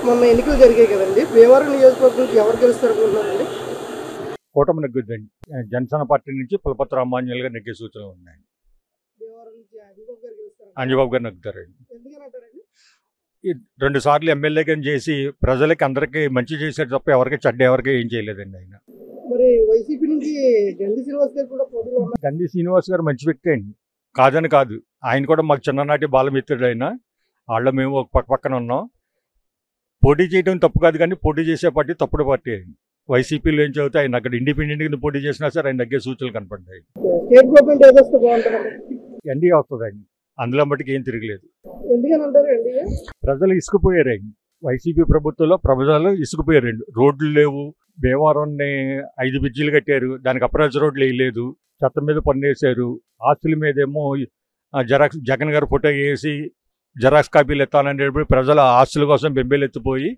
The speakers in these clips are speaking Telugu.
మొన్న ఎన్నికలు జరిగాయి కదండి, భీమవరం నియోజకవర్గం నుంచి ఎవరు గెలుస్తారనుకుంటున్నారండి? కూటమి నెగ్గుద్దండి. జనసేన పార్టీ నుంచి పులపతి రామాంజనేయులు గారు నెగ్గే సూచనలు ఉన్నాయి. భీమవరం నుంచి అంజిబాబు గారు గెలుస్తారు. అంజిబాబు గారు నెగ్గుతారండి. ఎందుకంటారండి? 2 సార్లు ఎమ్మెల్యేగా చేసి ప్రజలకి అందరికీ మంచి చేశాడు తప్ప ఎవరికి చెడ్డ ఎవరికి ఏం చేయలేదండి ఆయన. మరి వైసీపీ నుంచి గండి శ్రీనివాస్ గారు కూడా పోటీలో ఉన్నారు. గండి శ్రీనివాస్ గారు మంచి వ్యక్తి అండి, కాదని కాదు. ఆయన కూడా మాకు చిన్ననాటి బాలమిత్రుడు. ఆయన వాళ్ళ మేము ఒక పక్కన ఉన్నాం. పోటీ చేయడం తప్పు కాదు, కానీ పోటీ చేసే పార్టీ తప్పుడు పార్టీ అండి. వైసీపీలో ఏం చదివితే ఆయన అక్కడ ఇండిపెండెంట్ కింద పోటీ చేసినా సరే ఆయన దగ్గర సూచనలు కనపడ్డాయి. స్టేట్ గవర్నమెంట్ ఏదొస్తే బాగుంటుందండి? ఎన్డీఏ వస్తుందండి, అందులో మటుకు ఏం తిరగలేదు. ఎందుకని అంటారు ఎన్డీఏ? ప్రజలు ఇసుకుపోయారండి. వైసీపీ ప్రభుత్వంలో ప్రజలు ఇసుకుపోయారండి. రోడ్లు లేవు. భీమవరాన్ని 5 బ్రిడ్జిలు కట్టారు, దానికి అప్రోచ్ రోడ్లు వేయలేదు. చెత్త మీద పన్నేశారు. ఆస్తుల మీదేమో జగన్ గారు ఫోటో వేసి జెరాక్స్ కాపీలు ఎత్తాననేటప్పుడు ప్రజల ఆస్తుల కోసం బెంబేలెత్తిపోయి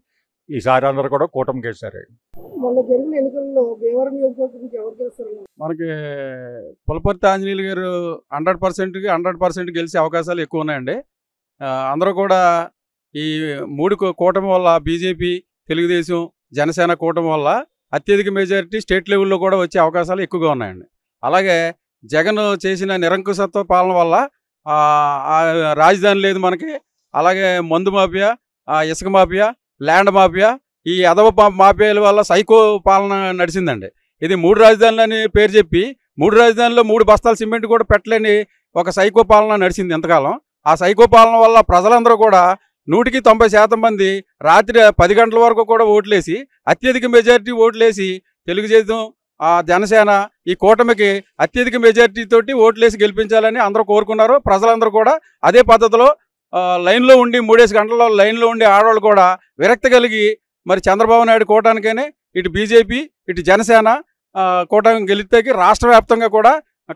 ఈసారి అందరూ కూడా కూటమికి వేశారు. మొన్న జరిగిన ఎన్నికల్లో భీమవరం నియోజకవర్గం నుంచి ఎవరు గెలుస్తారు? మనకి పులపర్తి ఆంజనేయులు గారు 100% గెలిచే అవకాశాలు ఎక్కువ ఉన్నాయండి. అందరూ కూడా ఈ 3 కూటమి వల్ల, బీజేపీ, తెలుగుదేశం, జనసేన కూటమి వల్ల అత్యధిక మెజారిటీ స్టేట్ లెవెల్లో కూడా వచ్చే అవకాశాలు ఎక్కువగా ఉన్నాయండి. అలాగే జగన్ చేసిన నిరంకుశత్వ పాలన వల్ల రాజధాని లేదు మనకి. అలాగే మందు మాఫియా, ఇసుక మాఫియా, ల్యాండ్ మాఫియా, ఈ అదవ మాఫియాల వల్ల సైకో పాలన నడిచిందండి. ఇది 3 రాజధానులని పేరు చెప్పి 3 రాజధానుల్లో 3 బస్తాల సిమెంట్ కూడా పెట్టలేని ఒక సైకో పాలన నడిచింది ఎంతకాలం. ఆ సైకో పాలన వల్ల ప్రజలందరూ కూడా 100% మంది రాత్రి 10 గంటల వరకు కూడా ఓట్లేసి అత్యధిక మెజారిటీ ఓట్లేసి తెలుగుదేశం, జనసేన ఈ కూటమికి అత్యధిక మెజారిటీ తోటి ఓట్లేసి గెలిపించాలని అందరూ కోరుకున్నారు. ప్రజలందరూ కూడా అదే పద్ధతిలో లైన్లో ఉండి 3 గంటల్లో లైన్లో ఉండి ఆడవాళ్ళు కూడా విరక్తి కలిగి మరి చంద్రబాబు నాయుడు కూటానికైనా ఇటు బీజేపీ ఇటు జనసేన కూటమి గెలిస్తేకి రాష్ట్ర వ్యాప్తంగా కూడా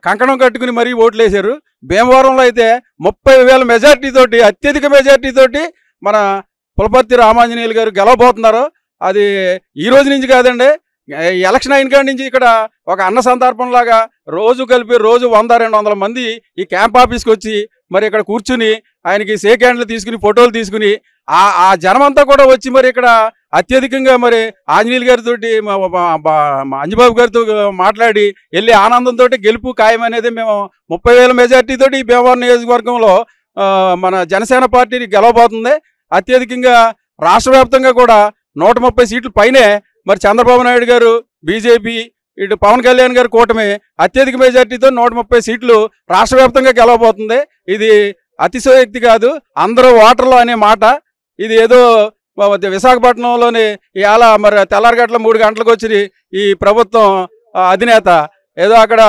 కంకణం కట్టుకుని మరీ ఓట్లు వేశారు. భీమవరంలో అయితే 30,000 మెజార్టీతోటి, అత్యధిక మెజార్టీతోటి మన పులపర్తి రామాంజనేయులు గారు గెలవబోతున్నారు. అది ఈ రోజు నుంచి కాదండి, ఎలక్షన్ అయిన కాడి నుంచి ఇక్కడ ఒక అన్న సందర్భంలాగా రోజు కలిపి రోజు 100-200 మంది ఈ క్యాంప్ ఆఫీస్కి వచ్చి మరి ఇక్కడ కూర్చుని ఆయనకి షేక్ హ్యాండ్లు తీసుకుని ఫోటోలు తీసుకుని ఆ జనమంతా కూడా వచ్చి మరి ఇక్కడ అత్యధికంగా మరి ఆంజనేయులు గారితో, అంజిబాబు గారితో మాట్లాడి వెళ్ళి ఆనందంతో గెలుపు ఖాయం అనేది మేము 30,000 మెజార్టీతోటి ఈ భీమవరం నియోజకవర్గంలో మన జనసేన పార్టీని గెలవబోతుంది. అత్యధికంగా రాష్ట్ర వ్యాప్తంగా కూడా 130 సీట్ల పైనే మరి చంద్రబాబు నాయుడు గారు, బీజేపీ, ఇటు పవన్ కళ్యాణ్ గారు కూటమి అత్యధిక మెజార్టీతో 130 సీట్లు రాష్ట్ర వ్యాప్తంగా గెలవబోతుంది. ఇది అతిశయోక్తి కాదు, అందరూ ఓటర్లు అనే మాట. ఇది ఏదో విశాఖపట్నంలోని ఇవాళ మరి తెల్లారగట్ల 3 గంటలకు వచ్చి ఈ ప్రభుత్వం అధినేత ఏదో అక్కడ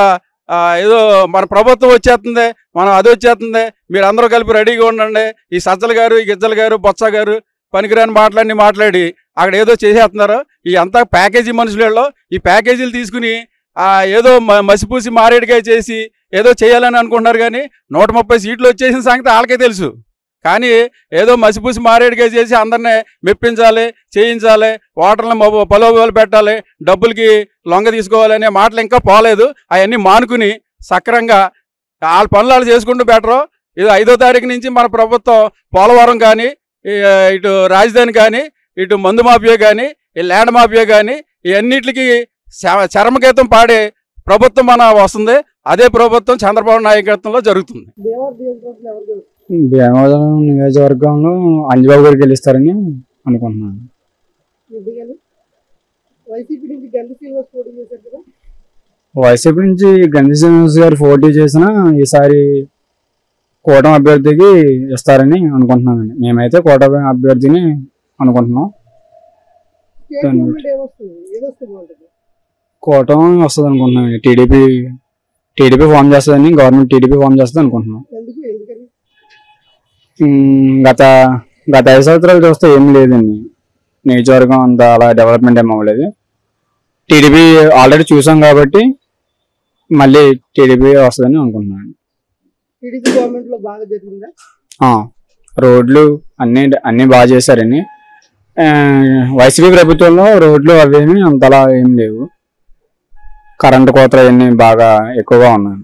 ఏదో మన ప్రభుత్వం వచ్చేస్తుంది, మనం అది వచ్చేస్తుంది, మీరు అందరూ కలిపి రెడీగా ఉండండి, ఈ సజ్జల గారు, ఈ గిజ్జల గారు, బొత్స గారు పనికిరాని మాట్లాడి అక్కడ ఏదో చేసేస్తున్నారు. ఈ అంతా ప్యాకేజీ మనుషులలో ఈ ప్యాకేజీలు తీసుకుని ఏదో మసిపూసి మారేడుకాయ చేసి ఏదో చేయాలని అనుకుంటున్నారు. కానీ 130 సీట్లు వచ్చేసిన సంగతి వాళ్ళకే తెలుసు. కానీ ఏదో మసిపూసి మారేడుకాయ చేసి అందరినీ మెప్పించాలి, చేయించాలి, ఓటర్లను ప్రలోభాలు పెట్టాలి, డబ్బులకి లొంగ తీసుకోవాలనే మాటలు ఇంకా పోలేదు. అవన్నీ మానుకుని సక్రంగా వాళ్ళ పనులు వాళ్ళు చేసుకుంటూ బెటరు. ఇది 5వ తారీఖు నుంచి మన ప్రభుత్వం పోలవరం కానీ, ఇటు రాజధాని కానీ, ఇటు మందు మాఫియా కానీ, ఈ ల్యాండ్ మాఫియా కానీ ఇవన్నిటికి చరమగీతం పాడే ప్రభుత్వం మన వస్తుంది. అదే ప్రభుత్వం చంద్రబాబు నాయకత్వంలో జరుగుతుంది. భీమవరం నియోజకవర్గంలో అంజిబాబు గారు గెలుస్తారని అనుకుంటున్నాను. వైసీపీ నుంచి గండి శ్రీనివాస్ పోటీ చేశారు కదా? వైసీపీ నుంచి గండి శ్రీనివాస్ గారు పోటీ చేసినా ఈసారి కూటమి అభ్యర్థికి ఇస్తారని అనుకుంటున్నానండి. మేమైతే కూటమి అభ్యర్థిని అనుకుంటున్నాం. కూటమి వస్తుంది అనుకుంటున్నాం. టీడీపీ ఫామ్ చేస్తుందని, గవర్నమెంట్ టీడీపీ ఫామ్ చేస్తుంది అనుకుంటున్నాం. గత 5 సంవత్సరాలు చూస్తే ఏం లేదండి, నియోజకవర్గం అంతా అలా డెవలప్మెంట్ ఏం అవ్వలేదు. టీడీపీ ఆల్రెడీ చూసాం కాబట్టి మళ్ళీ టీడీపీ వస్తుందని అనుకుంటున్నాను. రోడ్లు అన్నీ బాగా చేశారని. వైసీపీ ప్రభుత్వంలో రోడ్లు అవేమి అంతలా ఏం లేవు. కరెంటు కోతలు అవన్నీ బాగా ఎక్కువగా ఉన్నాయి.